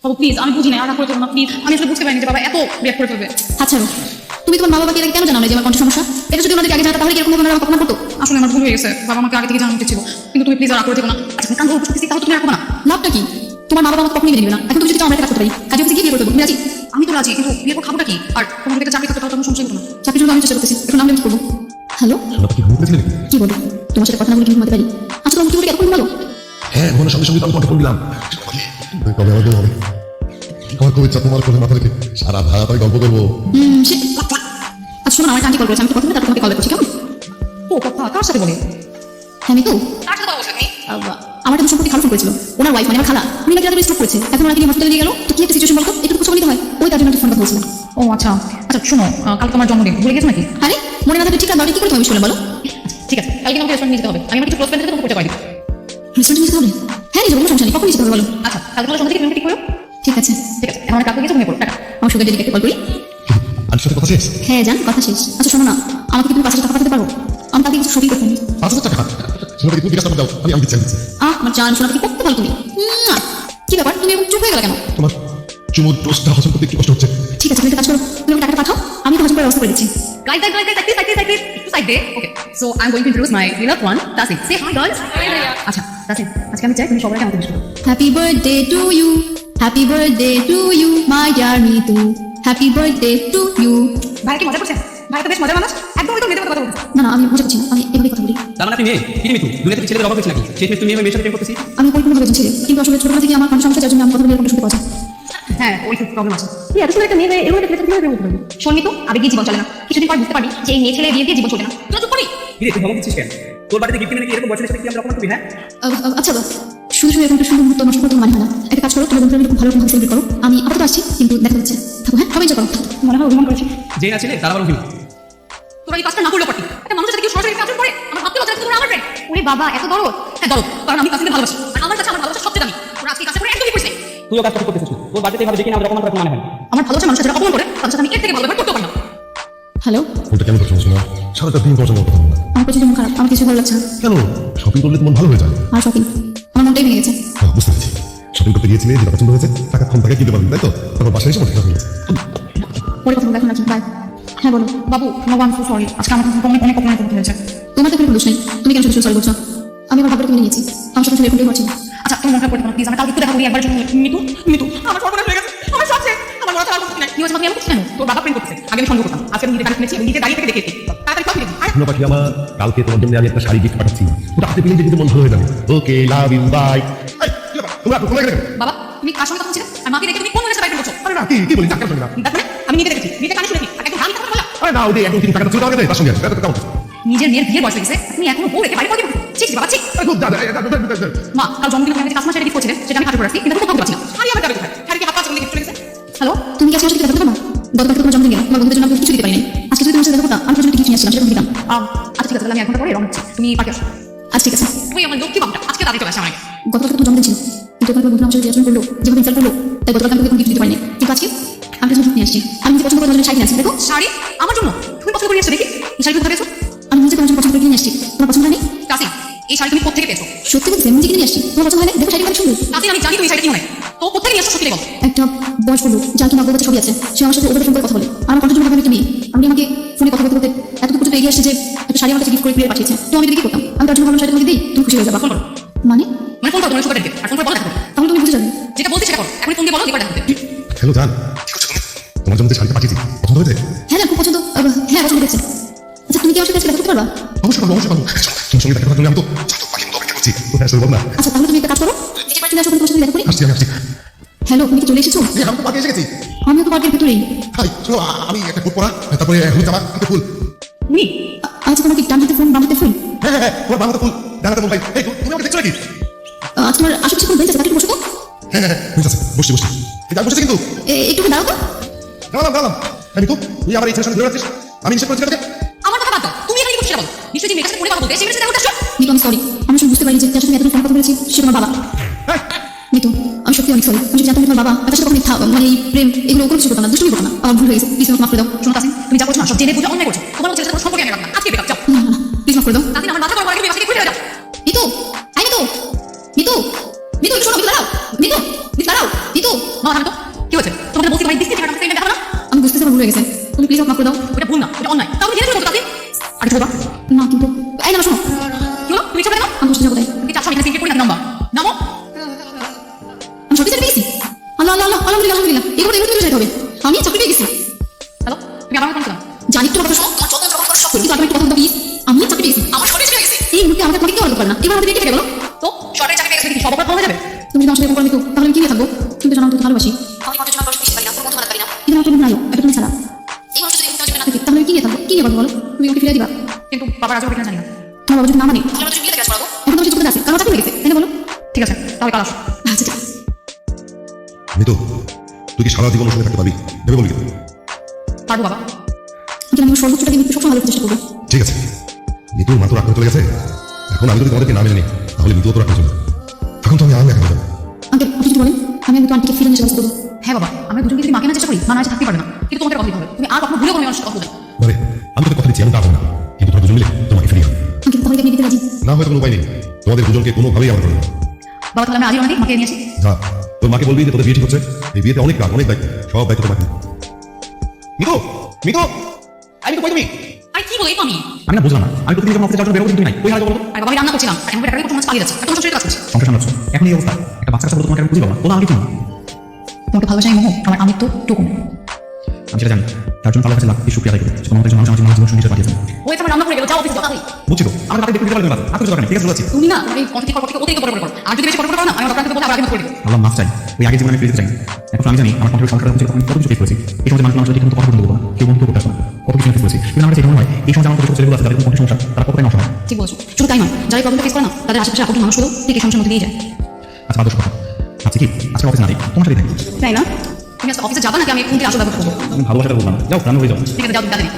বাবু please, আমি বুঝি না, আর রাগ করে না প্লিজ। আমি আসলে বুঝতে পারিনি যে বাবা এত রিঅ্যাক্ট করে ফেলবে। আচ্ছা তুমি তোমার মা বাবাকে এর আগে কেন জানাও না যে আমার কণ্ঠ সমস্যা? এটা যদি ওনাদের আগে জানাতো তাহলে কি এরকম ভাবে কখনো করতো? আসলে আমার ভুল হয়ে গেছে, বাবা আমাকে আগে থেকে জানানো উচিত ছিল। কিন্তু তুমি প্লিজ আর রাগ করে থেকো না। আচ্ছা আমি কান ধরে বুঝতেছি, তাহলে তুমি রাখবো না। লাভটা কি? তোমার মা বাবা আমাকে কখনোই মেনে নেবে না। এখন তুমি যদি চাও আমরা একটা কাজ করতে পারি, কাজে অফিসে গিয়ে বিয়ে করে দেবো। তুমি রাজি? আমি তো রাজি, কিন্তু বিয়ের পর খাবোটা কি? আর তোমার যদি একটা চাকরি করতে তাহলে তোমার সমস্যা হতো না। চাকরির জন্য আমি চেষ্টা করতেছি, একটু নাম লেন্স করবো। হ্যালো, শোনাটা কি ঘুমোতে ছিলে নাকি? কি বলো? তোমার সাথে কথা না বলে কি ঘুমাতে পারি? আচ্ছা তোমার কি বলে এতক্ষণ ঘুমালো? হ্যাঁ, ঘুমানোর সঙ্গে সঙ্গে তো আমি তোমাকে ফোন দিলাম। কবে আমার বিয়ে হবে? আমার খুব ইচ্ছা তোমার কোলে মাথা রেখে সারা রাত আমি গল্প করবো। আচ্ছা শোনো না, আমার আন্টি কল করেছে, আমি তো কথা বলে তারপর তোমাকে কল করছি, কেমন? ও কথা কার সাথে বলে? হ্যাঁ মিতু, কার সাথে কথা বলছো তুমি? আমার একটা সম্পর্কে খালা ফোন করেছিল। ওনার ওয়াইফ মানে আমার খালা, উনি নাকি রাতে স্ট্রোক করেছে। এখন ওনাকে নিয়ে হসপিটালে নিয়ে গেল। তো কি একটা সিচুয়েশন বলতো, একটু খোঁজ নিতে হয়। ওই তার জন্য ফোন কথা বলছিলাম। ও আচ্ছা আচ্ছা, শোনো কালকে তোমার জন্মদিন, ভুলে গেছো নাকি? আরে মনে না থাকলে ঠিক আছে, কি করে তুমি শুনে বলো? ঠিক আছে, কালকে আমাকে রেস্টুরেন্ট নিয়ে যেতে হবে। আমি আমার কিছু ক্লোজ ফ্রেন্ডদের তোমাকে পরিচয় করে দিই। রেস্টুরেন্টে যেতে হবে? হ্যাঁ নিজে কোনো সমস্যা নেই, কখন যেতে হবে বলো? আচ্ছা কালকে তোমার সন্ধ্যা থেকে তুমি ঠিক করো। ঠিক আছে ঠিক আছে, এখন আমি কালকে গেছে মনে করো টাকা। আমার সুগার দিদিকে একটা কল করি। আন্টির সাথে কথা শেষ? হ্যাঁ জান, কথা শেষ। আচ্ছা শোনো না, আমাকে কি তুমি 5,000 টাকা পাঠাতে পারো? আমি তাকে কিছু শপিং করতে হবে। 5,000 টাকা? শোনো তুমি বিকাশ নাম্বার দাও, আমি দিচ্ছি আমি দিচ্ছি। আমার জান, শোনা কি কত ভালো তুমি। কি ব্যাপার, তুমি এরকম চুপ হয়ে গেলে কেন? তোমার চুমুর টোস্টটা হজম করতে একটু কষ্ট হচ্ছে। ঠিক আছে, তুমি একটা কাজ করো, তুমি আমাকে টাকাটা পাঠাও, আমি তো হজম করার ব্যবস্থা করে দিচ্ছি। Guys, একটু সাইড দে। Okay, so I'm going to introduce my beloved one, Tasin. Say hi, girls. আচ্ছা, Tasin, আজকে আমি চাই তুমি সবার আগে আমাকে wish করো। Happy birthday to you, happy birthday to you my dear Mitu, happy birthday to you. ভাই কি মজা করছে? ভাই তো বেশ মজার মানুষ, একদম একদম মেয়েদের মতো কথা বলছে। না না, আমি বুঝতে পারছি না, আমি এভাবেই কথা বলি। তার মানে আপনি মেয়ে কি মিতু দুনিয়া থেকে ছেলেদের অভাব হয়েছে নাকি? শেষ তুমি মেয়ের সাথে প্রেম করতেছি। আমি পরিপূর্ণভাবে একজন ছেলে, কিন্তু আসলে ছোটবেলা থেকে আমার কণ্ঠ সমস্যা, যার জন্য আমি কথা বলে এরকম শুনতে পাওয়া যায়। হ্যাঁ, ওই খুব প্রবলেম আছে। তুই এত সুন্দর একটা মেয়ে হয়ে এরকম একটা ছেলের সাথে কিভাবে প্রেম করতে পারবি? শোননি তো, আবেগে জীবন চলে না। কিছুদিন পর বুঝতে পারবি যে এই মেয়ে ছেলে বিয়ে দিয়ে জীবন চলে না। তুই চুপ করবি? কি রে তুই ধমক দিচ্ছিস কেন? তোর বাড়িতে গিফট কিনে নাকি এরকম বয়সের সাথে কি আমরা অপমান করবি? হ্যাঁ আচ্ছা শুধু শুধু এরকম একটা সুন্দর মুহূর্ত নষ্ট করতে মানে হয় না। একটা কাজ করো, তোমার বন্ধুরা খুব ভালো রকম সেলিব্রেট করো। আমি আপাতত আসছি, কিন্তু দেখা যাচ্ছে। থাকো হ্যাঁ, সবাই এনজয় করো। মনে হয় অভিমান করেছি। যে না ছেলে তার আবার অভিমান। তোরা এই কাজটা না করলেও পারতি। একটা মানুষের সাথে কেউ সরাসরি আচরণ করে, আমার ভাবতে লজ্জা লাগছে তোরা আমার ফ্রেন্ড। ওরে বাবা এত দরদ। হ্যাঁ দরদ, কারণ আমি কাছে ভালোবাসি। আর আমার কাছে আমার ভালোবাসা সবচেয়ে দামি। তোরা আজকে কাছে করে একদমই করিস নাই। তুইও কাজ করতেছিস। তোর বাড়িতে এইভাবে দেখি না আমাদের অপমান করার কোনো মানে হয় না। আমার ভালোবাসা মানুষের যারা অপমান করে, তাদের সাথে আমি এর থেকে ভালো ব্যবহার করতে পারি না। হ্যালো, ওটা কেন করছো শোনা? সারাটা দিন তোমার সঙ্গে কথা বলবো না। আমার প্রচুর মন খারাপ, আমার কিছু ভালো লাগছে না। কেন? শপিং করলে তো মন ভালো হয়ে যায়। আর শপিং, আমার মনটাই ভেঙে গেছে। বুঝতে পেরেছি। শপিং করতে গিয়েছিলে, যেটা পছন্দ হয়েছে টাকা কম টাকা কিনতে পারবেন, তাই তো? তারপর বাসায় এসে মনে রাখবেন। পরে কথা বলবো, এখন রাখি, বাই। হ্যাঁ বলো। বাবু নো ওয়ান সো সরি, আজকে আমার অনেক অনেক অপমান করতে হয়েছে। তোমার তো কোনো দোষ নেই, তুমি কেন শুধু সরি বলছো? আমি আমার ভাগ্যটা কিনে নিয়েছি, আমার সাথে এরকমটাই হচ্ছে। আচ্ছা তুমি মনে করতে পারো প্লিজ, আমি কালকে একটু দেখা করি একবার জন্য। মিতু মিতু আমার সর্বনাশ হয়ে গেছে, আমার সব শেষ, আমার মাথা আর বুঝতে নাই। কি হয়েছে মাথা এমন কেন? তোর বাবা প্রেম করতেছে, আগে আমি সন্দেহ করতাম। আজকে আমি নিজে গাড়ি কিনেছি, নিজে দাঁড়িয়ে থেকে দেখেছি। তাড়াতাড়ি কফি দেখি। শোনো পাখি আমার, কালকে তোমার জন্য আমি একটা শাড়ি গিফট পাঠাচ্ছি। ওটা হাতে পেলে যদি মন ভালো হয়ে যাবে। ওকে, লাভ ইউ, বাই। তোমরা কোথায় গেলে? বাবা তুমি কার সঙ্গে কথা বলছিলে? আর মাকে দেখে তুমি কোন মনে বাইরে বলছো? আরে না, কি বলি? চাকরি না। দেখ মানে আমি নিজে দেখেছি, নিজে কানে শুনেছি, আর একদম হামি কথা বলা। আরে না, ওই একদম ঠিক টাকাটা ছিল তার সঙ্গে আছে। এটা কেমন? নিজের মেয়ের বিয়ের বয়স হয়ে গেছে, তুমি এখনো বউ রেখে বাইরে পড়ে বলছো? ঠিক বাবা ঠিক। মা কাল জন্মদিনে আমি যে কাস্টমার সেটা গিফট করছিলেন, সেটা আমি হাতে পড়ে রাখছি, কিন্তু আমি কোথাও পাচ্ছি না। শাড়ি আমার যাবে কোথায়? শাড়ি কি হাত পা চলে গিফট চলে গেছে? হ্যালো, তুমি কি আজকে আমার সাথে দেখা করতে পারো? গতকাল তোমার জন্মদিন গেল, তোমার বন্ধুদের জন্য আমি কিছু দিতে পারি নাই। আজকে যদি তোমার সাথে দেখা করতাম, আমি প্রচুর কিছু নিয়ে আসছিলাম, সেটা দিতাম। আচ্ছা ঠিক আছে, তাহলে আমি 1 ঘন্টা পরে রওনা হচ্ছি, তুমি পার্কে আসো। আচ্ছা ঠিক আছে। তুই আমার লক্ষ্মী বাবুটা আজকে তাড়াতাড়ি চলে আসে আমার। গতকাল তোমার জন্মদিন ছিল, কিন্তু তোমার বন্ধুরা আমার সাথে যে আচরণ করলো, যেভাবে ইনসাল্ট করলো, তাই গতকাল আমি কোনো কিছু দিতে পারিনি। কিন্তু আজকে আমি কিছু নিয়ে আসছি। আমি নিজে পছন্দ করে তোমার জন্য শাড়ি কিনে আসছি, দেখো। শাড়ি আমার জন্য? তুমি পছন্দ করে নিয়ে এসছো দেখি, এই শাড়ি কোথায় পেয়েছো? আমি নিজে তোমার জন্য পছন্দ করে কিনে আসছি, তোমার পছন্দ নেই? কাসি এই শাড়ি তুমি কোথেকে পেয়েছো? সত্যি বলতে আমি নিজে কিনে আসছি, তোমার পছন্দ হয় না? দেখো শাড়ি অনেক সুন্দর। কাসি আমি জানি তুমি এই শাড়ি কিনে তো কোথেকে নিয়ে এসছো সত্যি বলো। একটা বয়স্ক লোক, যার কিনা বউদের ছবি আছে, সে আমার সাথে ওদের ফোন করে কথা বলে। আর আমার কণ্ঠ জন্য একটা মেয়ে, আমি আমাকে ফোনে কথা বলতে বলতে এতটুকু পর্যন্ত এগিয়ে আসছে যে একটা শাড়ি আমার কাছে গিফট করে কুরিয়ার পাঠিয়েছে। তো আমি যদি কি করতাম? আমি তার জন্য ভাবলাম শাড়ি তোমাকে দিই, তুমি খুশি হয়ে যাবা। ফোন করো। মানে মানে ফোন করো তোমার সুগার দেখে, আর ফোন করে বলো দেখা করো। তাহলে তুমি বুঝে যাবে। যেটা বলতে সেটা করো, এখন ফোন দিয়ে বলো এবার দেখা করতে। হ্যালো জান, কি করছো তুমি? তোমার জন্য যে শাড়িটা পাঠিয়েছি পছন্দ হয়েছে? হ্যাঁ না, খুব পছন্দ। হ্যাঁ পছন্দ হয়েছে। আচ্ছা তুমি কি আমার সাথে আজকে দেখা করতে পারবা? অবশ্যই পাবো, অবশ্যই পাবো। তোমার সঙ্গে দেখা করার জন্য আমি তো চাতক পাখির মতো অপেক্ষা করছি। কোথায় আসলে বল না। আচ্ছা তাহলে তুমি একটা কাজ করো, নিজে বাড়ি চলে আসো, তোমার সাথে দেখা করি। আসছি আমি, আসছি। হ্যালো, তুমি কি চলে এসেছো? আমি তো পাঠিয়ে এসে গেছি। আমিও তো পার্কের ভেতরেই। হাই, শোনো, আমি একটা ফুল পরা, তারপরে হুল জামা, হাতে ফুল। তুমি আচ্ছা তোমার কি ডান হাতে ফোন, বাম হাতে ফুল? হ্যাঁ হ্যাঁ, তোমার বাংলাতে ফুল, ডানাতে মোবাইল। এই তুমি আমাকে দেখছো নাকি? আচ্ছা তোমার আশেপাশে কোনো বেঞ্চ আছে, তাকে একটু বসো তো। হ্যাঁ হ্যাঁ, ঠিক আছে, বসছি বসছি। এই আমি বসেছি কিন্তু। একটু দাঁড়াও তো। দাঁড়ালাম দাঁড়ালাম। আমি তো তুই আমার এই ছেলের সঙ্গে ধরে রাখছিস, আমি নিষেধ করেছি তোকে। আমার কথা বাদ দাও, তুমি এখানে কি করছো বলো? নিশ্চয়ই যে মেয়েটার সাথে ফোনে কথা বলতে, সেই মেয়েটার সাথে দেখা করতে আসছো। মিতু আমি সরি, আমি আসলে বুঝতে পারি যে যার সাথে এতদিন ফোন কথা বলেছি সে তোমার বাবা। মিতু আমি সত্যি অনেক সরি, আমি যদি জানতাম যে তোমার বাবা তার সাথে কখনো মানে এই প্রেম এগুলো কোনো কিছু করতাম না, দুষ্টুমি করতাম না। আমার ভুল হয়ে গেছে, প্লিজ আমাকে মাফ করে দাও। শোনো কাসিম, তুমি যা করছো না সব জেনে বুঝে অন্যায় করছো। তোমার ছেলের সাথে কোনো সম্পর্ক আমি রাখবো না, আজকে বেকার যাও। না না প্লিজ মাফ করে দাও। কাসিম আমার মাথা গরম করে তুমি বাসাকে ঘুরে যাও। মিতু, আই মিতু, মিতু, মিতু একটু শোনো, মিতু দাঁড়াও, মিতু, মিতু দাঁড়াও, মিতু, মা আমি তো কি হয়েছে তোমাকে বলছি তোমার ডিসপ্লে চেহারা আমাকে দেখাবো না আমি বুঝতেছি আমার ভুল হয়ে গেছে তুমি প্লিজ মাফ করে দাও ওটা ভুল না ওটা অন্যায় তাহলে জেনে শুনে তাকে আর কিছু বলবা না কিন্তু এই না শোনো কি হলো তুমি ইচ্ছা করে না আমি বসতে যাবো তাই তুমি চাচ্ছ আমি এখানে সিনকে করি না নাম্বার নামো আমি সত্যি চাকরি পেয়েছি আল্লাহ আল্লাহ আল্লাহ আলহামদুলিল্লাহ আলহামদুলিল্লাহ এগুলো এগুলো যেতে হবে আমি চাকরি পেয়ে গেছি হ্যালো তুমি আমার কথা জানি একটু কথা শোনো তোমার যত যখন কথা সব করি কিন্তু আমি একটু কথা বলতে প্লিজ আমি চাকরি পেয়েছি আমার সঠিক পেয়ে গেছি এই মুহূর্তে আমাকে তোমাকে কেউ বলতে পারে না এবার আমাদের রেখে গেলো তো শর্টের চাকরি পেয়ে গেছে কি সব অপরাধ হয়ে যাবে তুমি যদি আমার সাথে এরকম করো তাহলে আমি কি নিয়ে থাকবো তুমি তো জানো আমি তোকে ভালোবাসি আমি মানুষের জন্য বেশি পারি না তোর বন্ধু বানাতে পারি না কিন্তু আমার তুমি নাই এটা তুমি ছাড়া এই মানুষ যদি তোমার জীবনে না থাকে তাহলে আমি কি নিয়ে থাকবো কি নিয়ে বলবো বলো তুমি আমাকে ফিরিয়ে দিবা কিন্তু বাবা রাজি হবে কিনা জানি না তোমার বাবা যদি না মানে তাহলে আমি বিয়ে থেকে আসবো এখন তো কিছু করতে আছে কারণ চাকরি পেয়ে গেছে তাই না বলো ঠিক আছে তাহলে কাল আসো আচ্ছা ঠিক আছে মিতু তুই কি সারা জীবন ওর সঙ্গে থাকতে পারবি ভেবে বলি কিন্তু। পারবো বাবা কিন্তু আমি সর্বোচ্চটাকে মৃত্যু সবসময় ভালো চেষ্টা করবো ঠিক আছে মিতুর মা তো রাগ করে চলে গেছে এখন আমি যদি তোমাদেরকে না মেনে নিই তাহলে মিতুও তো রাগ করে চলবে তখন তো আমি আর একা হয়ে যাবো আঙ্কেল আপনি যদি বলেন আমি তো আন্টিকে ফিরে নিয়ে আসতে দেবো হ্যাঁ বাবা আমি দুজনকে যদি মাকে না চেষ্টা করি মা না থাকতে পারবে না কিন্তু তোমাকে কথা দিতে হবে তুমি আর কখনো ভুলে কোনো মানুষের কথা বলবে বলে আমি তোকে কথা দিচ্ছি আমি তা হবো না কিন্তু তোরা দুজন মিলে তোমাকে ফিরিয়ে আনবে। আঙ্কেল তাহলে কি আপনি দিতে রাজি না হয়তো কোনো উপায় নেই তোমাদের দুজনকে কোনোভাবেই আমার করবে না। বাবা তাহলে আমি আজই অনেক মাকে নিয়ে আসি যা তোর মাকে বলবি যে তোদের বিয়ে ঠিক হচ্ছে এই বিয়েতে অনেক কাজ অনেক দায়িত্ব সব দায়িত্ব তোমাকে মিতু মিতু আমি তো কই তুমি আরে কি বলি আমি আমি না বুঝলাম না আমি প্রতিদিন যখন অফিসে যাওয়ার জন্য বেরোবো তুমি নাই ওই হারে বলবো আরে বাবা আমি রান্না করছিলাম আর এখন একটা তোমার পালিয়ে যাচ্ছে আর তোমার সংসারের কাজ করছি সংসার সামলাচ্ছ এখন এই অবস্থা একটা বাচ্চা কাছে বলতো তোমাকে আমি বুঝি পাবো না আগে কি না তোমাকে ভালোবাসাই মোহ আমার আমিত্ব টুকুন আমি সেটা জানি তার জন্য তার কাছে লাখ শুক্রিয়া আদায় করি কোনো একজন মানুষ আমার জীবন সঙ্গী হিসেবে পাঠিয়েছেন ওই তোমার রান্না করে গেলো যাও অফিসে যাও তাড়াতাড়ি। বুঝছি তো আমার রাতে দেখতে দিতে পারবে না আর কিছু দরকার নেই ঠিক আছে বুঝাচ্ছি তুমি না তুমি অনেক কথা থেকে অতিরিক্ত বড় বড় করো আর যদি বেশি বড় বড় করো না আমি ডক্টরকে বলে আবার আগে করে দেবো আল্লাহ মাফ চাই ওই আগে জীবনে আমি ফিরে যেতে চাই এখন আমি জানি আমার কণ্ঠের সংসারের মধ্যে আমি কত কিছু ফেস করেছি এই সময় মানুষ সাথে কিন্তু কথা বলতে দেবো না কেউ বন্ধু করতে আসবে না কত কিছু ফেস করেছি কিন্তু আমার সেটা হয় এই সময় আমার ছোট ছেলেগুলো আছে তাদের কণ্ঠের সমস্যা তারা কতটাই নষ্ট হয় ঠিক বলছো শুধু তাই নয় যারা প্রবলেম ফেস করে না তাদের আশেপাশে আপন মানুষগুলো ঠিক এই সমস্যার মধ্যে দিয়ে যায় আচ্ছা আদর্শ কথা আচ্ছা কি আজকে অফিস না দিই তোমার সাথে থাকি তাই না তুমি আজকে অফিসে যাবা নাকি আমি কোনটি আসলে ব্যবহার করবো তুমি ভালোবাসাটা বললাম যাও রান্না হয়ে যাও ঠিক আছে যাও তুমি তাড়াতাড়ি